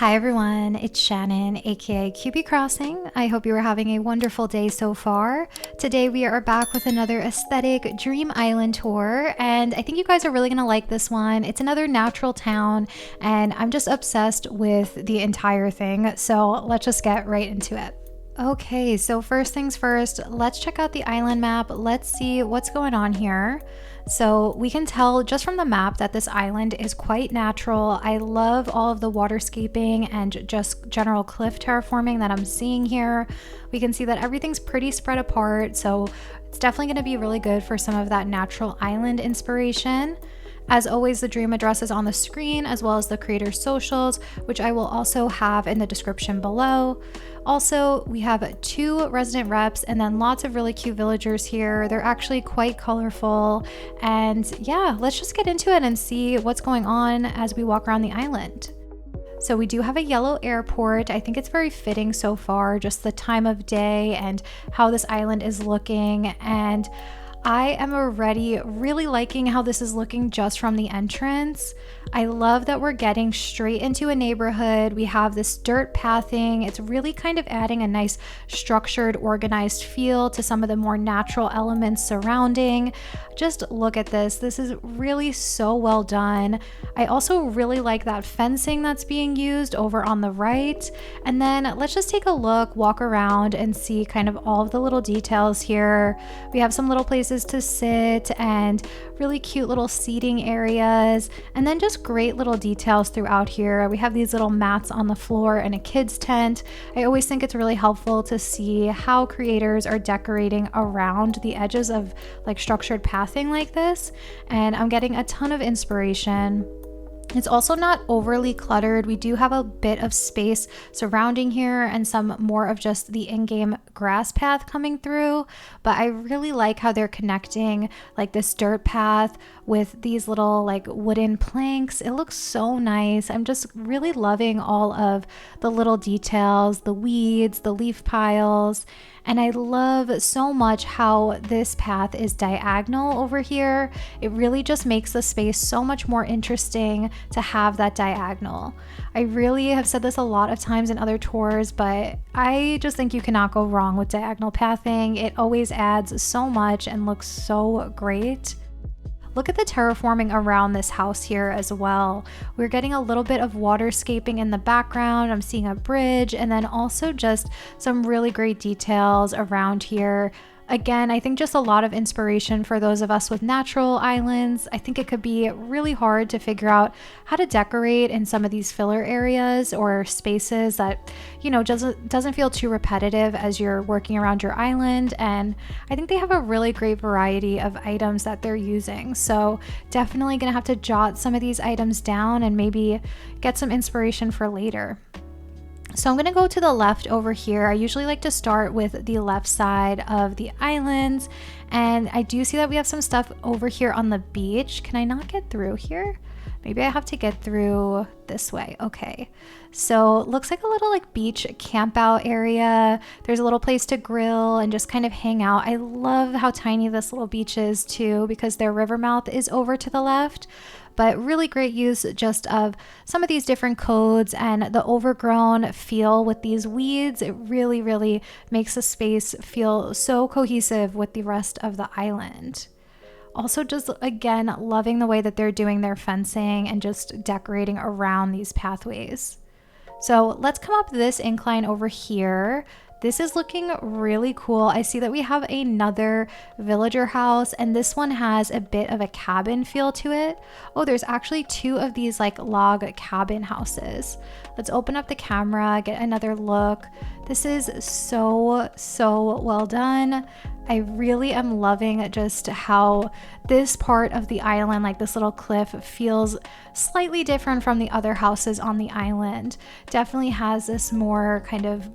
Hi everyone, it's Shannon, aka QB Crossing. I hope you are having a wonderful day so far. Today we are back with another aesthetic dream island tour, and I think you guys are really gonna like this one. It's another natural town, and I'm just obsessed with the entire thing, so let's just get right into it. Okay, so first things first, let's check out the island map. Let's see what's going on here. So we can tell just from the map that this island is quite natural. I love all of the waterscaping and just general cliff terraforming that I'm seeing here. We can see that everything's pretty spread apart, so it's definitely going to be really good for some of that natural island inspiration. As always, the dream address is on the screen, as well as the creator's socials, which I will also have in the description below. Also, we have 2 resident reps and then lots of really cute villagers here. They're actually quite colorful. And yeah, let's just get into it and see what's going on as we walk around the island. So we do have a yellow airport. I think it's very fitting so far, just the time of day and how this island is looking. And I am already really liking how this is looking just from the entrance. I love that we're getting straight into a neighborhood. We have this dirt pathing. It's really kind of adding a nice structured, organized feel to some of the more natural elements surrounding. Just look at this. This is really so well done. I also really like that fencing that's being used over on the right. And then let's just take a look, walk around and see kind of all of the little details here. We have some little places to sit and really cute little seating areas, and then just great little details throughout here. We have these little mats on the floor and a kids tent. I always think it's really helpful to see how creators are decorating around the edges of like structured pathing like this, and I'm getting a ton of inspiration. It's also not overly cluttered. We do have a bit of space surrounding here and some more of just the in-game grass path coming through, but I really like how they're connecting like this dirt path with these little like wooden planks. It looks so nice. I'm just really loving all of the little details, the weeds, the leaf piles. And I love so much how this path is diagonal over here. It really just makes the space so much more interesting to have that diagonal. I really have said this a lot of times in other tours, but I just think you cannot go wrong with diagonal pathing. It always adds so much and looks so great. Look at the terraforming around this house here as well. We're getting a little bit of waterscaping in the background. I'm seeing a bridge and then also just some really great details around here. Again, I think just a lot of inspiration for those of us with natural islands. I think it could be really hard to figure out how to decorate in some of these filler areas or spaces that, you know, doesn't feel too repetitive as you're working around your island. And I think they have a really great variety of items that they're using. So definitely gonna have to jot some of these items down and maybe get some inspiration for later. So I'm going to go to the left over here. I usually like to start with the left side of the islands, and I do see that we have some stuff over here on the beach. Can I not get through here? Maybe I have to get through this way. Okay. So it looks like a little like beach camp out area. There's a little place to grill and just kind of hang out. I love how tiny this little beach is too, because their river mouth is over to the left. But really great use just of some of these different codes and the overgrown feel with these weeds. It really, really makes the space feel so cohesive with the rest of the island. Also, just again, loving the way that they're doing their fencing and just decorating around these pathways. So let's come up this incline over here. This is looking really cool. I see that we have another villager house, and this one has a bit of a cabin feel to it. Oh, there's actually 2 of these like log cabin houses. Let's open up the camera, get another look. This is so well done. I really am loving just how this part of the island, like this little cliff, feels slightly different from the other houses on the island. Definitely has this more kind of,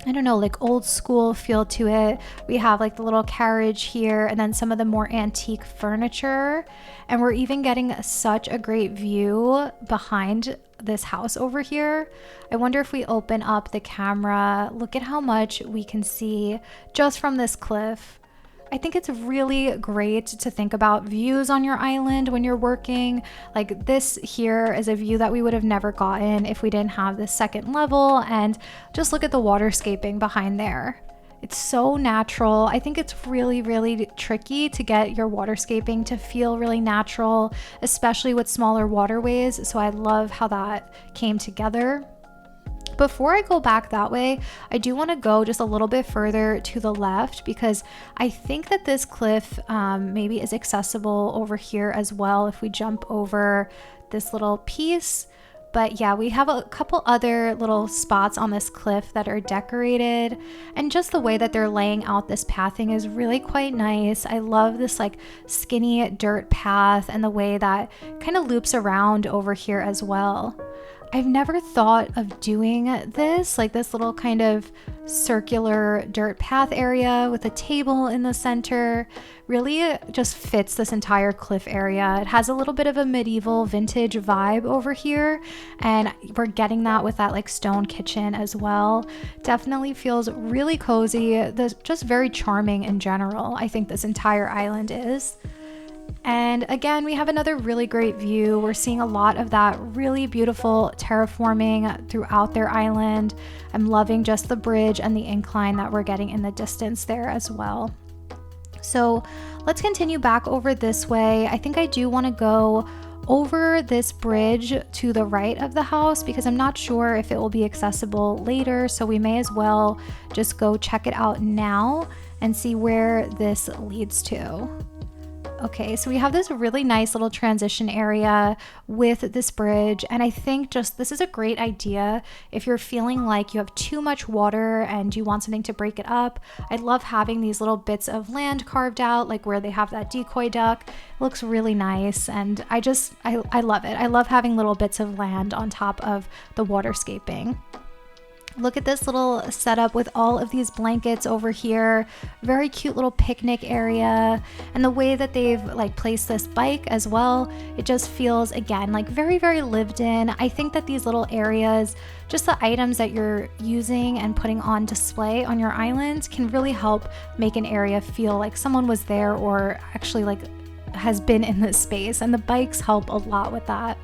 I don't know, like old school feel to it. We have like the little carriage here and then some of the more antique furniture. And we're even getting such a great view behind this house over here. I wonder if we open up the camera, look at how much we can see just from this cliff. I think it's really great to think about views on your island when you're working. Like this here is a view that we would have never gotten if we didn't have this second level, and just look at the waterscaping behind there. It's so natural. I think it's really, really tricky to get your waterscaping to feel really natural, especially with smaller waterways. So I love how that came together. Before I go back that way, I do want to go just a little bit further to the left because I think that this cliff maybe is accessible over here as well if we jump over this little piece. But yeah, we have a couple other little spots on this cliff that are decorated, and just the way that they're laying out this pathing is really quite nice. I love this like skinny dirt path and the way that kind of loops around over here as well. I've never thought of doing this, like this little kind of circular dirt path area with a table in the center. Really just fits this entire cliff area. It has a little bit of a medieval vintage vibe over here, and we're getting that with that like stone kitchen as well. Definitely feels really cozy. Just very charming in general. I think this entire island is. And again, we have another really great view. We're seeing a lot of that really beautiful terraforming throughout their island. I'm loving just the bridge and the incline that we're getting in the distance there as well. So let's continue back over this way. I think I do want to go over this bridge to the right of the house because I'm not sure if it will be accessible later. So we may as well just go check it out now and see where this leads to. Okay, so we have this really nice little transition area with this bridge, and I think just this is a great idea if you're feeling like you have too much water and you want something to break it up. I love having these little bits of land carved out, like where they have that decoy duck. It looks really nice, and I love it. I love having little bits of land on top of the waterscaping. Look at this little setup with all of these blankets over here. Very cute little picnic area, and the way that they've like placed this bike as well, it just feels again like very, very lived in. I think that these little areas, just the items that you're using and putting on display on your island, can really help make an area feel like someone was there or actually like has been in this space, and the bikes help a lot with that.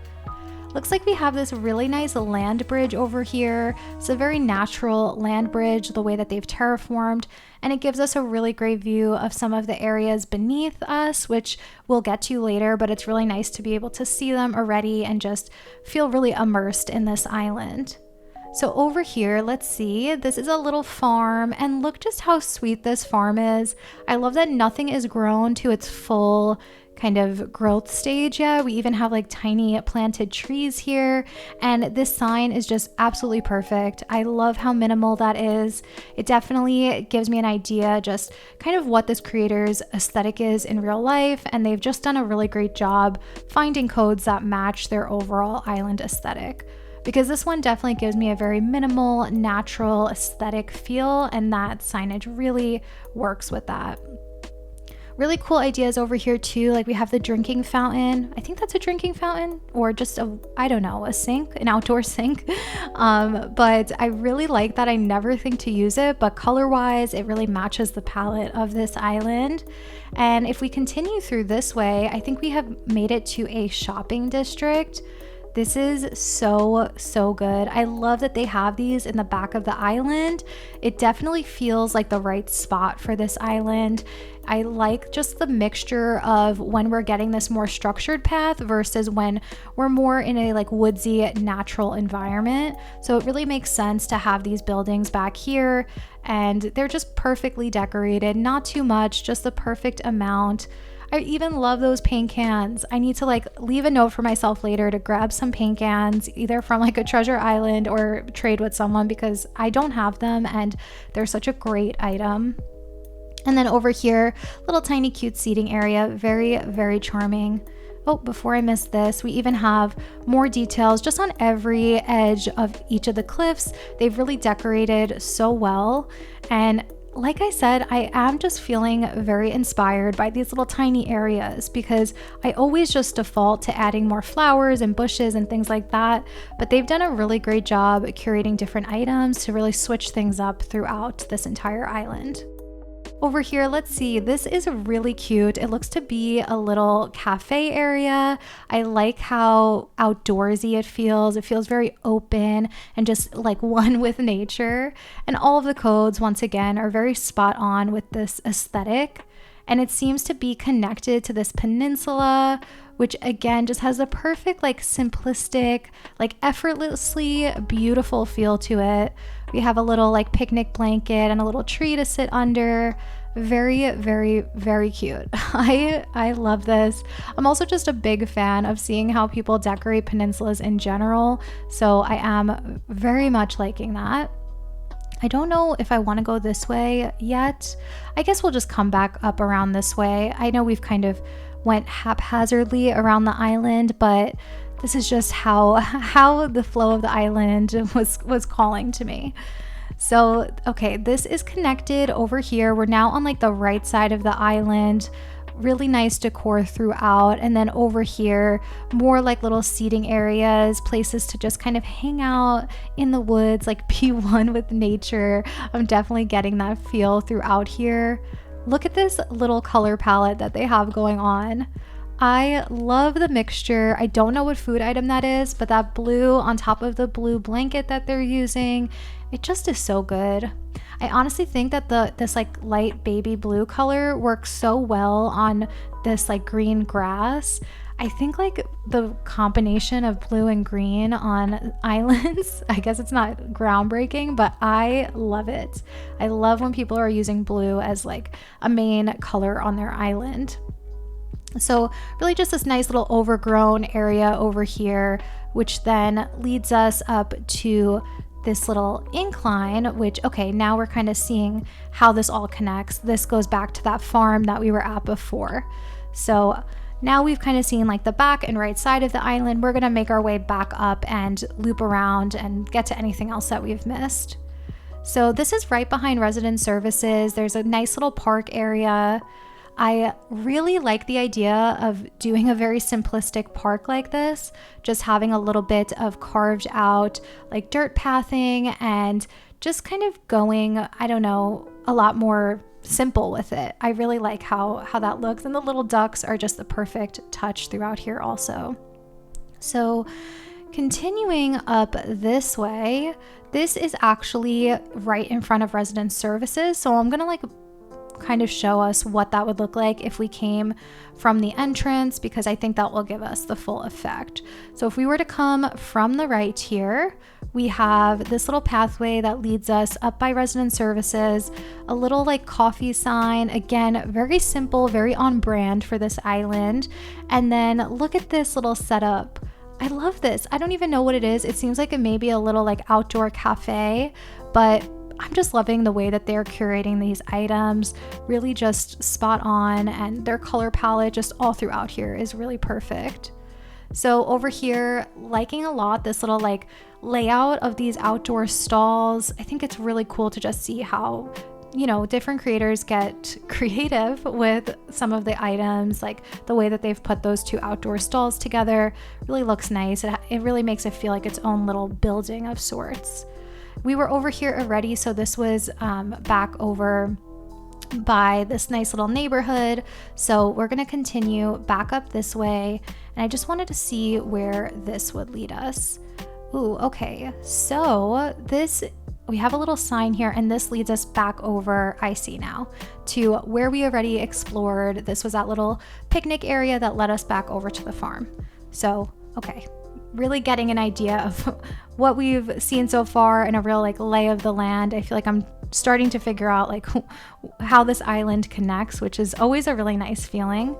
Looks like we have this really nice land bridge over here. It's a very natural land bridge, the way that they've terraformed, and it gives us a really great view of some of the areas beneath us, which we'll get to later, but it's really nice to be able to see them already and just feel really immersed in this island. So over here, let's see, this is a little farm, and look just how sweet this farm is. I love that nothing is grown to its full kind of growth stage yet. We even have like tiny planted trees here, and this sign is just absolutely perfect. I love how minimal that is. It definitely gives me an idea just kind of what this creator's aesthetic is in real life, and they've just done a really great job finding codes that match their overall island aesthetic, because this one definitely gives me a very minimal, natural aesthetic feel, and that signage really works with that. Really cool ideas over here too, like we have the drinking fountain. I think that's a drinking fountain, or just a sink, an outdoor sink. But I really like that. I never think to use it, but color wise, it really matches the palette of this island. And if we continue through this way, I think we have made it to a shopping district. This is so good. I love that they have these in the back of the island. It definitely feels like the right spot for this island. I like just the mixture of when we're getting this more structured path versus when we're more in a like woodsy natural environment. So it really makes sense to have these buildings back here, and they're just perfectly decorated, not too much, just the perfect amount. I even love those paint cans. I need to like leave a note for myself later to grab some paint cans, either from like a treasure island or trade with someone, because I don't have them and they're such a great item. And then over here, little tiny cute seating area, very, very charming. Oh, before I miss this, we even have more details just on every edge of each of the cliffs. They've really decorated so well. And like I said, I am just feeling very inspired by these little tiny areas, because I always just default to adding more flowers and bushes and things like that. But they've done a really great job curating different items to really switch things up throughout this entire island. Over here, let's see, this is really cute. It looks to be a little cafe area. I like how outdoorsy it feels. It feels very open and just like one with nature. And all of the codes, once again, are very spot on with this aesthetic. And it seems to be connected to this peninsula, which again just has a perfect, like simplistic, like effortlessly beautiful feel to it. We have a little like picnic blanket and a little tree to sit under. Very, very, very cute. I love this. I'm also just a big fan of seeing how people decorate peninsulas in general. So I am very much liking that. I don't know if I want to go this way yet. I guess we'll just come back up around this way. I know we've kind of went haphazardly around the island, but this is just how the flow of the island was calling to me. So, okay, this is connected over here. We're now on like the right side of the island. Really nice decor throughout. And then over here, more like little seating areas, places to just kind of hang out in the woods, like be one with nature. I'm definitely getting that feel throughout here. Look at this little color palette that they have going on. I love the mixture. I don't know what food item that is, but that blue on top of the blue blanket that they're using, it just is so good. I honestly think that this like light baby blue color works so well on this like green grass. I think like the combination of blue and green on islands, I guess it's not groundbreaking, but I love it. I love when people are using blue as like a main color on their island. So really just this nice little overgrown area over here, which then leads us up to this little incline, which, okay, now we're kind of seeing how this all connects. This goes back to that farm that we were at before. So now we've kind of seen like the back and right side of the island. We're going to make our way back up and loop around and get to anything else that we've missed. So this is right behind resident services. There's a nice little park area. I really like the idea of doing a very simplistic park like this, just having a little bit of carved out like dirt pathing and just kind of going, I don't know, a lot more simple with it. I really like how that looks, and the little ducks are just the perfect touch throughout here also. So continuing up this way, this is actually right in front of resident services. So I'm gonna like kind of show us what that would look like if we came from the entrance, because I think that will give us the full effect. So if we were to come from the right here, we have this little pathway that leads us up by resident services, a little like coffee sign, again, very simple, very on brand for this island. And then look at this little setup. I love this. I don't even know what it is. It seems like it may be a little like outdoor cafe, but I'm just loving the way that they're curating these items, really just spot on, and their color palette just all throughout here is really perfect. So over here, liking a lot this little like layout of these outdoor stalls. I think it's really cool to just see how, you know, different creators get creative with some of the items, like the way that they've put those two outdoor stalls together really looks nice. It really makes it feel like its own little building of sorts. We were over here already, so this was back over by this nice little neighborhood. So we're going to continue back up this way, and I just wanted to see where this would lead us. Ooh, okay. So we have a little sign here, and this leads us back over, I see now, to where we already explored. This was that little picnic area that led us back over to the farm. So, okay. Really getting an idea of what we've seen so far and a real like lay of the land. I feel like I'm starting to figure out like how this island connects, which is always a really nice feeling.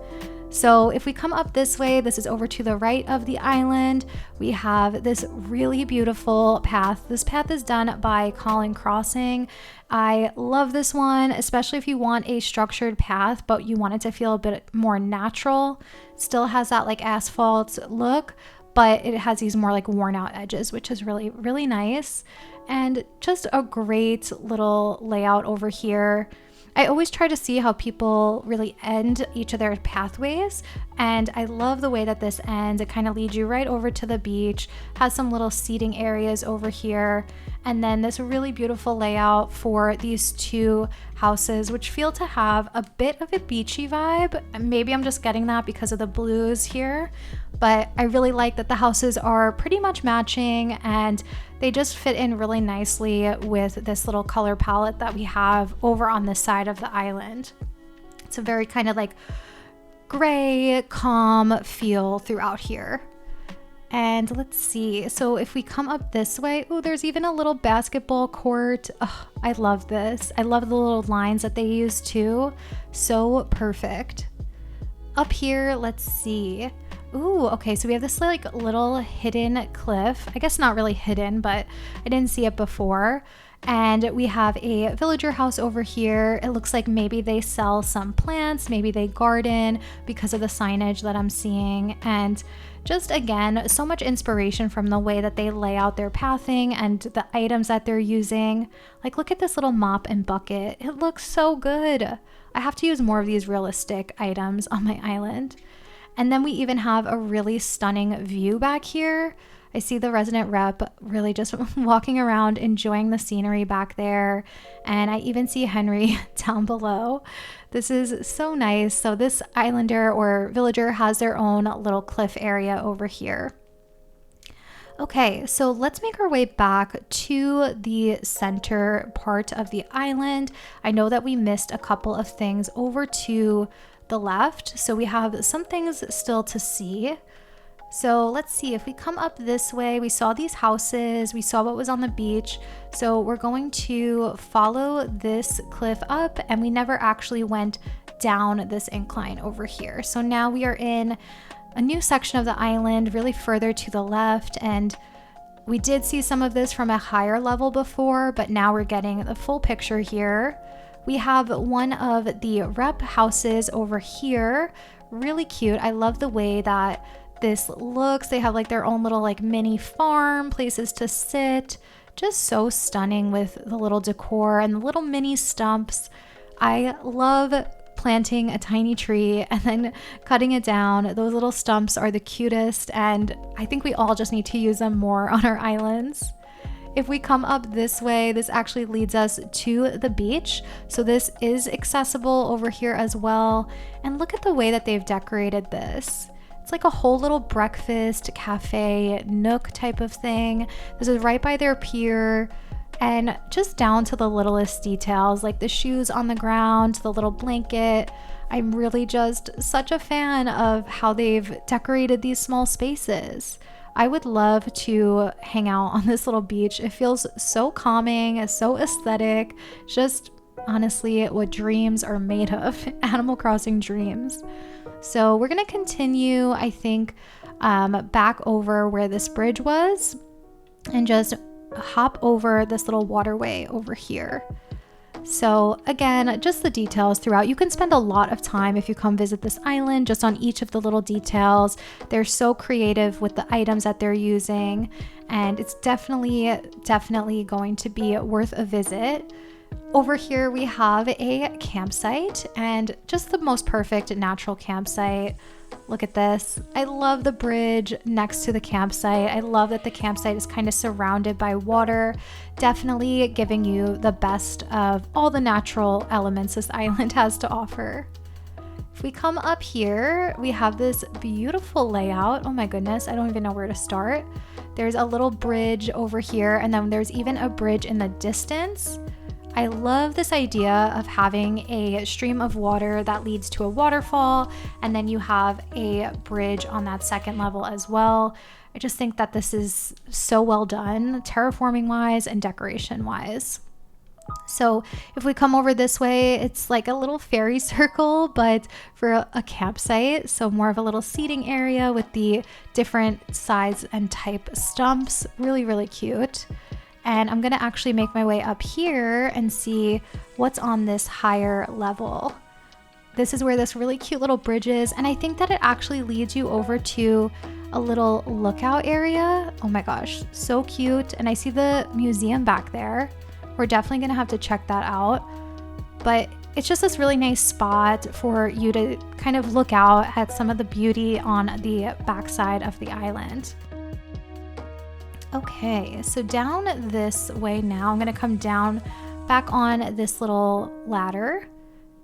So if we come up this way, this is over to the right of the island. We have this really beautiful path. This path is done by Colin.Crossing. I love this one, especially if you want a structured path, but you want it to feel a bit more natural. Still has that like asphalt look, but it has these more like worn out edges, which is really, really nice. And just a great little layout over here. I always try to see how people really end each of their pathways, and I love the way that this ends. It kind of leads you right over to the beach, has some little seating areas over here, and then this really beautiful layout for these two houses, which feel to have a bit of a beachy vibe. Maybe I'm just getting that because of the blues here, but I really like that the houses are pretty much matching and they just fit in really nicely with this little color palette that we have over on this side of the island. It's a very kind of like gray, calm feel throughout here. And let's see, so if we come up this way, oh, there's even a little basketball court. Oh, I love this. I love the little lines that they use too. So perfect. Up here, let's see. Ooh, okay, so we have this like little hidden cliff. I guess not really hidden, but I didn't see it before. And we have a villager house over here. It looks like maybe they sell some plants, maybe they garden because of the signage that I'm seeing. And just again, so much inspiration from the way that they lay out their pathing and the items that they're using. Like, look at this little mop and bucket. It looks so good. I have to use more of these realistic items on my island. And then we even have a really stunning view back here. I see the resident rep really just walking around enjoying the scenery back there. And I even see Henry down below. This is so nice. So this islander or villager has their own little cliff area over here. Okay, so let's make our way back to the center part of the island. I know that we missed a couple of things over to the left, so we have some things still to see. So let's see, if we come up this way, we saw these houses, we saw what was on the beach. So we're going to follow this cliff up, and we never actually went down this incline over here. So now we are in a new section of the island, really further to the left, and we did see some of this from a higher level before, but now we're getting the full picture here. We have one of the rep houses over here, really cute. I love the way that this looks. They have like their own little like mini farm, places to sit, just so stunning with the little decor and the little mini stumps. I love planting a tiny tree and then cutting it down. Those little stumps are the cutest, and I think we all just need to use them more on our islands. If we come up this way, this actually leads us to the beach. So this is accessible over here as well. And look at the way that they've decorated this. It's like a whole little breakfast cafe nook type of thing. This is right by their pier, and just down to the littlest details, like the shoes on the ground, the little blanket. I'm really just such a fan of how they've decorated these small spaces. I would love to hang out on this little beach. It feels so calming, so aesthetic, just honestly what dreams are made of, Animal Crossing dreams. So we're gonna continue, I think, back over where this bridge was and just hop over this little waterway over here. So again, just the details throughout. You can spend a lot of time if you come visit this island just on each of the little details. They're so creative with the items that they're using, and it's definitely going to be worth a visit. Over here we have a campsite, and just the most perfect natural campsite. Look at this. I love the bridge next to the campsite. I love that the campsite is kind of surrounded by water, definitely giving you the best of all the natural elements this island has to offer. If we come up here, we have this beautiful layout. Oh my goodness, I don't even know where to start. There's a little bridge over here, and then there's even a bridge in the distance. I love this idea of having a stream of water that leads to a waterfall, and then you have a bridge on that second level as well. I just think that this is so well done, terraforming wise and decoration wise. So if we come over this way, it's like a little fairy circle, but for a campsite. So more of a little seating area with the different size and type stumps. Really, really cute. And I'm gonna actually make my way up here and see what's on this higher level. This is where this really cute little bridge is, and I think that it actually leads you over to a little lookout area. Oh my gosh, so cute. And I see the museum back there. We're definitely gonna have to check that out. But it's just this really nice spot for you to kind of look out at some of the beauty on the backside of the island. Okay, so down this way now, I'm gonna come down back on this little ladder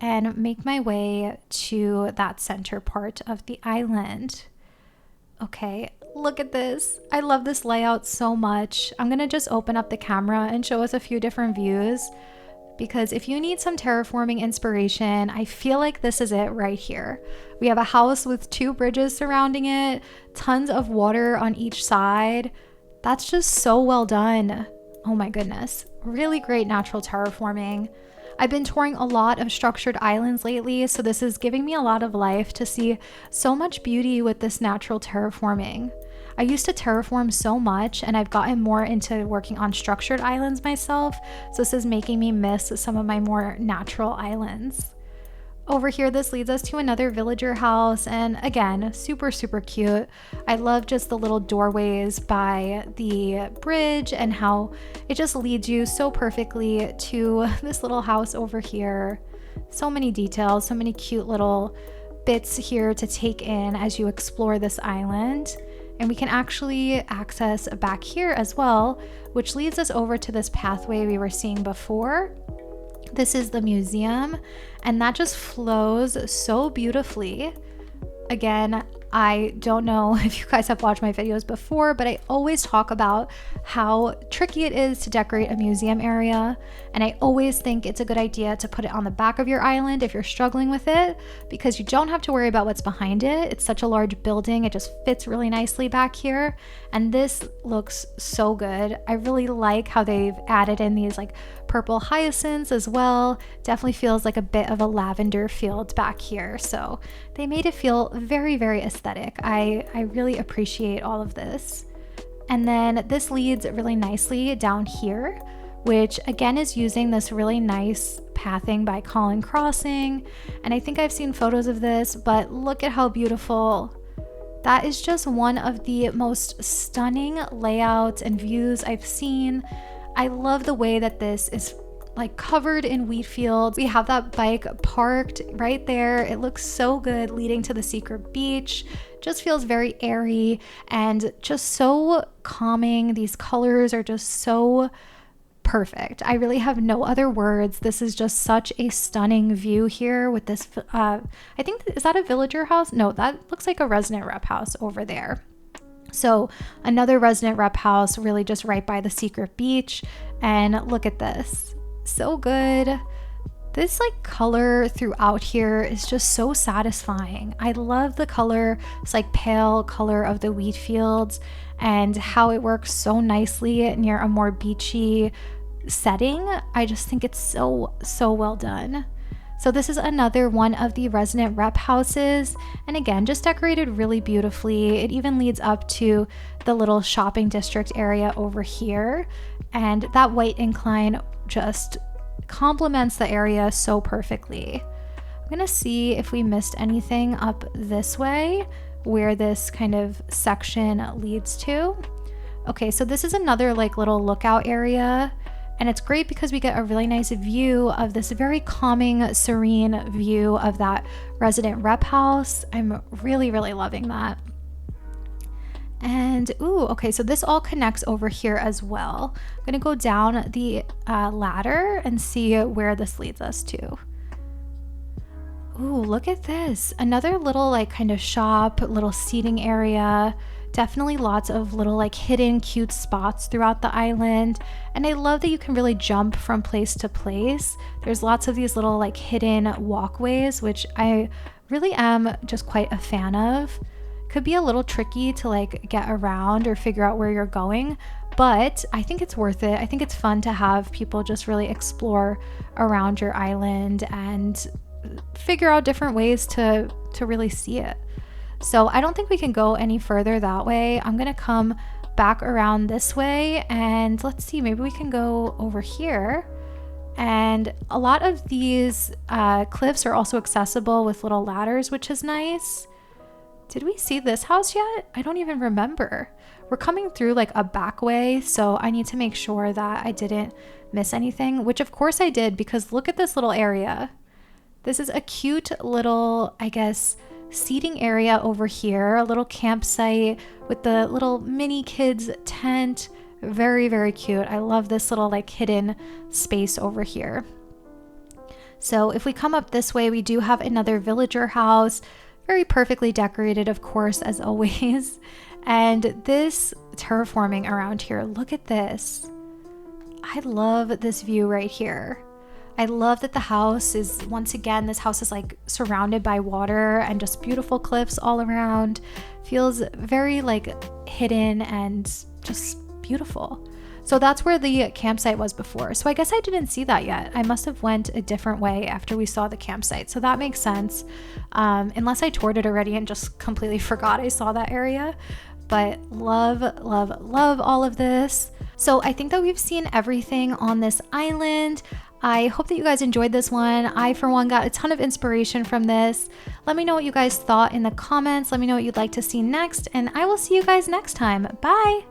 and make my way to that center part of the island. Okay, look at this. I love this layout so much. I'm gonna just open up the camera and show us a few different views, because if you need some terraforming inspiration, I feel like this is it right here. We have a house with 2 bridges surrounding it, tons of water on each side. That's just so well done. Oh my goodness. Really great natural terraforming. I've been touring a lot of structured islands lately, so this is giving me a lot of life to see so much beauty with this natural terraforming. I used to terraform so much, and I've gotten more into working on structured islands myself, so this is making me miss some of my more natural islands. Over here, this leads us to another villager house, and again, super cute. I love just the little doorways by the bridge and how it just leads you so perfectly to this little house over here. So many details, so many cute little bits here to take in as you explore this island. And we can actually access back here as well, which leads us over to this pathway we were seeing before. This is the museum, and that just flows so beautifully. Again, I don't know if you guys have watched my videos before, but I always talk about how tricky it is to decorate a museum area. And I always think it's a good idea to put it on the back of your island if you're struggling with it, because you don't have to worry about what's behind it. It's such a large building. It just fits really nicely back here. And this looks so good. I really like how they've added in these like purple hyacinths as well. Definitely feels like a bit of a lavender field back here. So they made it feel very aesthetic. I really appreciate all of this. And then this leads really nicely down here, which again is using this really nice pathing by Colin Crossing. And I think I've seen photos of this, but look at how beautiful. That is just one of the most stunning layouts and views I've seen. I love the way that this is like covered in wheat fields. We have that bike parked right there. It looks so good, leading to the secret beach. Just feels very airy and just so calming. These colors are just so perfect. I really have no other words. This is just such a stunning view here with this, I think, is that a villager house? No, that looks like a resident rep house over there. So another resident rep house really just right by the secret beach. And look at this. So good. This like color throughout here is just so satisfying. I love the color. It's like pale color of the wheat fields and how it works so nicely near a more beachy setting. I just think it's so well done. So this is another one of the resident rep houses, and again, just decorated really beautifully. It even leads up to the little shopping district area over here, and that white incline just complements the area so perfectly. I'm gonna see if we missed anything up this way where this kind of section leads to. Okay, so this is another like little lookout area. And it's great because we get a really nice view of this very calming, serene view of that resident rep house. I'm really loving that. And ooh, okay, so this all connects over here as well. I'm gonna go down the ladder and see where this leads us to. Ooh, look at this. Another little like kind of shop, little seating area. Definitely lots of little like hidden cute spots throughout the island. And I love that you can really jump from place to place. There's lots of these little like hidden walkways, which I really am just quite a fan of. Could be a little tricky to like get around or figure out where you're going, but I think it's worth it. I think it's fun to have people just really explore around your island and figure out different ways to really see it. So I don't think we can go any further that way. I'm gonna come back around this way and let's see, maybe we can go over here. And a lot of these cliffs are also accessible with little ladders, which is nice. Did we see this house yet? I don't even remember. We're coming through like a back way, so I need to make sure that I didn't miss anything, which of course I did, because look at this little area. This is a cute little, I guess, seating area over here, a little campsite with the little mini kids tent. Very, very cute. I love this little like hidden space over here. So if we come up this way, we do have another villager house, very perfectly decorated, of course, as always. And this terraforming around here, look at this. I love this view right here. I love that the house is, once again, this house is like surrounded by water and just beautiful cliffs all around. Feels very like hidden and just beautiful. So that's where the campsite was before. So I guess I didn't see that yet. I must have went a different way after we saw the campsite. So that makes sense. Unless I toured it already and just completely forgot I saw that area. But love, love, love all of this. So I think that we've seen everything on this island. I hope that you guys enjoyed this one. I, for one, got a ton of inspiration from this. Let me know what you guys thought in the comments. Let me know what you'd like to see next. And I will see you guys next time. Bye.